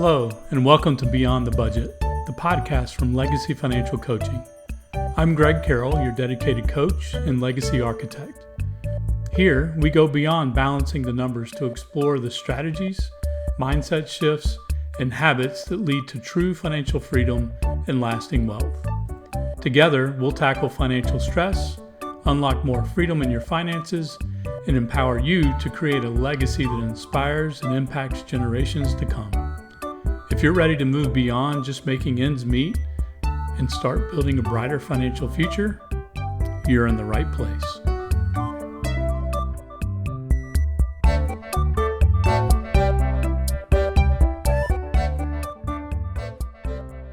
Hello, and welcome to Beyond the Budget, the podcast from Legacy Financial Coaching. I'm Greg Carroll, your dedicated coach and legacy architect. Here, we go beyond balancing the numbers to explore the strategies, mindset shifts, and habits that lead to true financial freedom and lasting wealth. Together, we'll tackle financial stress, unlock more freedom in your finances, and empower you to create a legacy that inspires and impacts generations to come. If you're ready to move beyond just making ends meet and start building a brighter financial future, you're in the right place.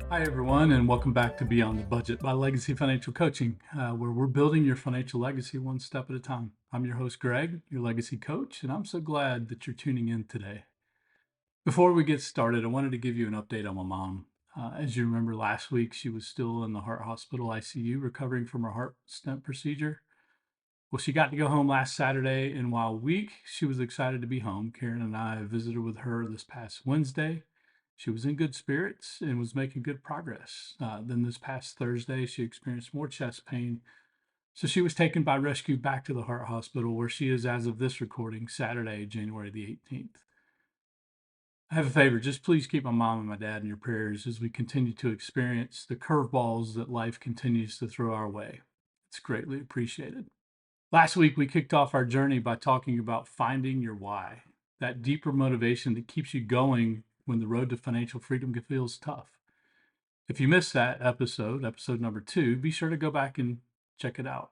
Hi, everyone, and welcome back to Beyond the Budget by Legacy Financial Coaching, where we're building your financial legacy one step at a time. I'm your host, Greg, your legacy coach, and I'm so glad that you're tuning in today. Before we get started, I wanted to give you an update on my mom. As you remember, last week she was still in the heart hospital ICU recovering from her heart stent procedure. Well, she got to go home last Saturday, and while weak, she was excited to be home. Karen and I visited with her this past Wednesday. She was in good spirits and was making good progress. Then this past Thursday, she experienced more chest pain. So she was taken by rescue back to the heart hospital, where she is as of this recording, Saturday, January the 18th. I have a favor, just please keep my mom and my dad in your prayers as we continue to experience the curveballs that life continues to throw our way. It's greatly appreciated. Last week, we kicked off our journey by talking about finding your why, that deeper motivation that keeps you going when the road to financial freedom feels tough. If you missed that episode number 2, be sure to go back and check it out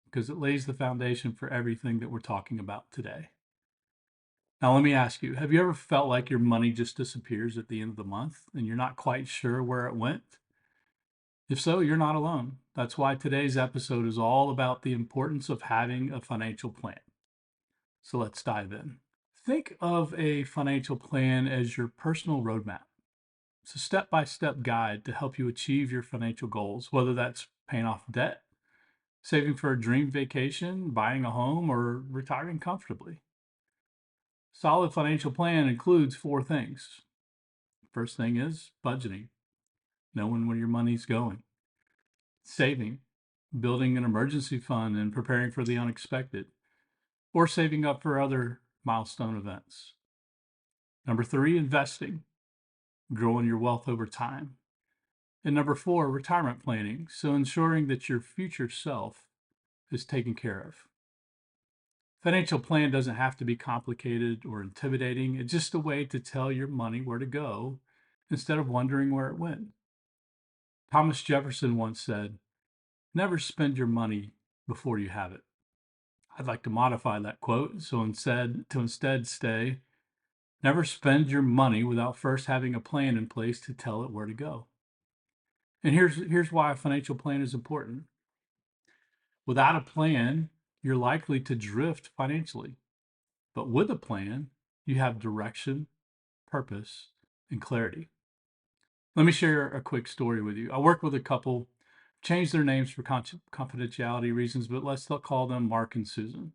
because it lays the foundation for everything that we're talking about today. Now, let me ask you, have you ever felt like your money just disappears at the end of the month and you're not quite sure where it went? If so, you're not alone. That's why today's episode is all about the importance of having a financial plan. So let's dive in. Think of a financial plan as your personal roadmap. It's a step-by-step guide to help you achieve your financial goals, whether that's paying off debt, saving for a dream vacation, buying a home, or retiring comfortably. Solid financial plan includes 4 things. First thing is budgeting, knowing where your money's going. Saving, building an emergency fund and preparing for the unexpected, or saving up for other milestone events. Number 3, investing, growing your wealth over time. And number 4, retirement planning, so ensuring that your future self is taken care of. Financial plan doesn't have to be complicated or intimidating. It's just a way to tell your money where to go instead of wondering where it went. Thomas Jefferson once said, "Never spend your money before you have it." I'd like to modify that quote so instead say, "Never spend your money without first having a plan in place to tell it where to go." And here's why a financial plan is important. Without a plan, you're likely to drift financially. But with a plan, you have direction, purpose, and clarity. Let me share a quick story with you. I work with a couple, changed their names for confidentiality reasons, but let's call them Mark and Susan.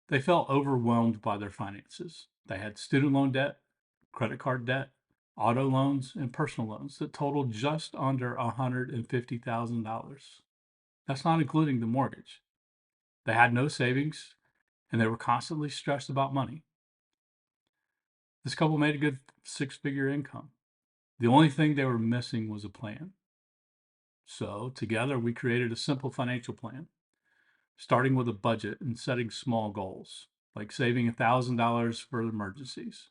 They felt overwhelmed by their finances. They had student loan debt, credit card debt, auto loans, and personal loans that totaled just under $150,000. That's not including the mortgage. They had no savings, and they were constantly stressed about money. This couple made a good 6-figure income. The only thing they were missing was a plan. So together we created a simple financial plan, starting with a budget and setting small goals, like saving $1,000 for emergencies.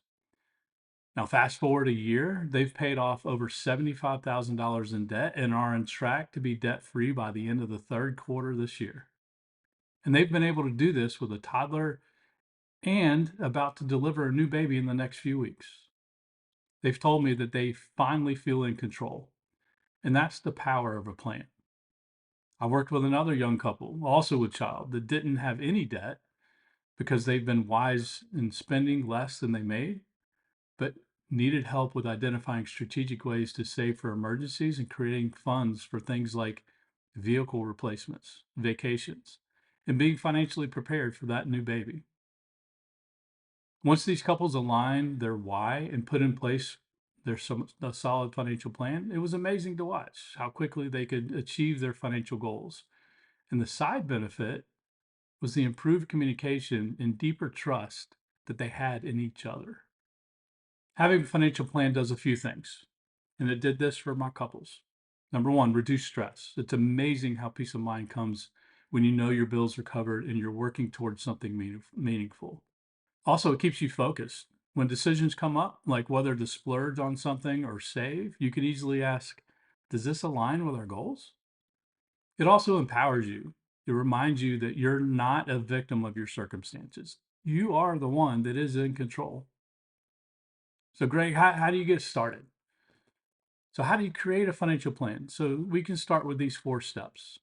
Now, fast forward a year, they've paid off over $75,000 in debt and are on track to be debt-free by the end of the 3rd quarter this year. And they've been able to do this with a toddler and about to deliver a new baby in the next few weeks. They've told me that they finally feel in control, and that's the power of a plan. I worked with another young couple, also with child, that didn't have any debt because they've been wise in spending less than they made, but needed help with identifying strategic ways to save for emergencies and creating funds for things like vehicle replacements, vacations, and being financially prepared for that new baby. Once these couples align their why and put in place a solid financial plan, it was amazing to watch how quickly they could achieve their financial goals. And the side benefit was the improved communication and deeper trust that they had in each other. Having a financial plan does a few things, and it did this for my couples. Number one, reduce stress. It's amazing how peace of mind comes when you know your bills are covered and you're working towards something meaningful. Also, it keeps you focused. When decisions come up, like whether to splurge on something or save, you can easily ask, does this align with our goals? It also empowers you. It reminds you that you're not a victim of your circumstances. You are the one that is in control. So, Greg, how do you get started? So, how do you create a financial plan? So, we can start with these 4 steps.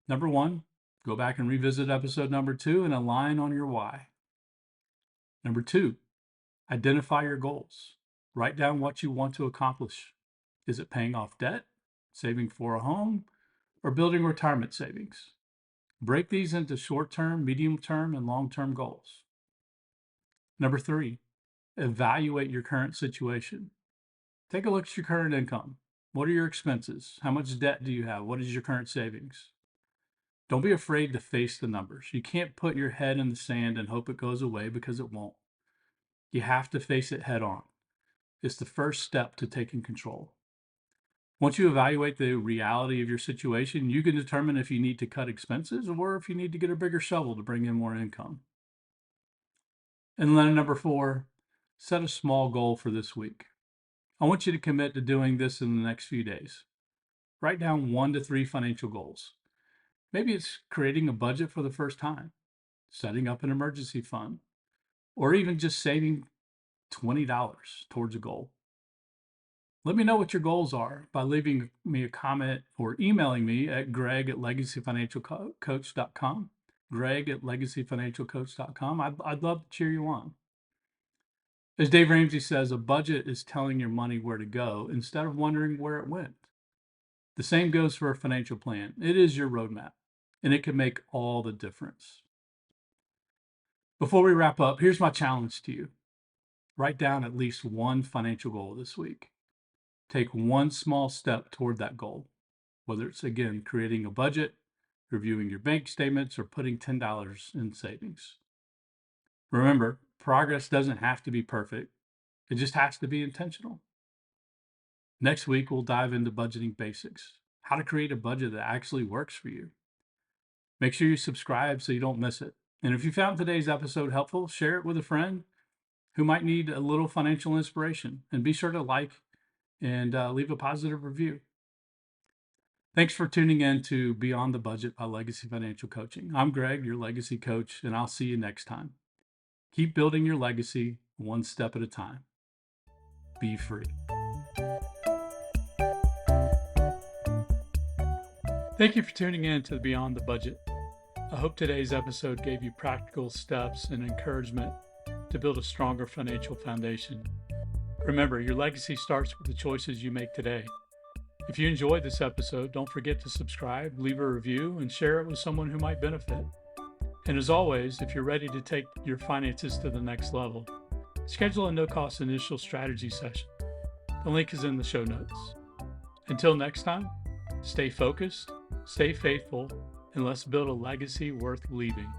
Number one, go back and revisit episode number 2 and align on your why. Number 2, identify your goals. Write down what you want to accomplish. Is it paying off debt, saving for a home, or building retirement savings? Break these into short term, medium term, and long term goals. Number 3, evaluate your current situation. Take a look at your current income. What are your expenses? How much debt do you have? What is your current savings? Don't be afraid to face the numbers. You can't put your head in the sand and hope it goes away, because it won't. You have to face it head on. It's the first step to taking control. Once you evaluate the reality of your situation, you can determine if you need to cut expenses or if you need to get a bigger shovel to bring in more income. And then number 4, set a small goal for this week. I want you to commit to doing this in the next few days. Write down 1 to 3 financial goals. Maybe it's creating a budget for the first time, setting up an emergency fund, or even just saving $20 towards a goal. Let me know what your goals are by leaving me a comment or emailing me at greg@legacyfinancialcoach.com. greg@legacyfinancialcoach.com. I'd love to cheer you on. As Dave Ramsey says, a budget is telling your money where to go instead of wondering where it went. The same goes for a financial plan. It is your roadmap, and it can make all the difference. Before we wrap up, here's my challenge to you. Write down at least 1 financial goal this week. Take 1 small step toward that goal, whether it's, again, creating a budget, reviewing your bank statements, or putting $10 in savings. Remember, progress doesn't have to be perfect. It just has to be intentional. Next week, we'll dive into budgeting basics, how to create a budget that actually works for you. Make sure you subscribe so you don't miss it. And if you found today's episode helpful, share it with a friend who might need a little financial inspiration. And be sure to like and leave a positive review. Thanks for tuning in to Beyond the Budget by Legacy Financial Coaching. I'm Greg, your legacy coach, and I'll see you next time. Keep building your legacy 1 step at a time. Be free. Thank you for tuning in to Beyond the Budget. I hope today's episode gave you practical steps and encouragement to build a stronger financial foundation. Remember, your legacy starts with the choices you make today. If you enjoyed this episode, don't forget to subscribe, leave a review, and share it with someone who might benefit. And as always, if you're ready to take your finances to the next level, schedule a no-cost initial strategy session. The link is in the show notes. Until next time, stay focused, stay faithful, and let's build a legacy worth leaving.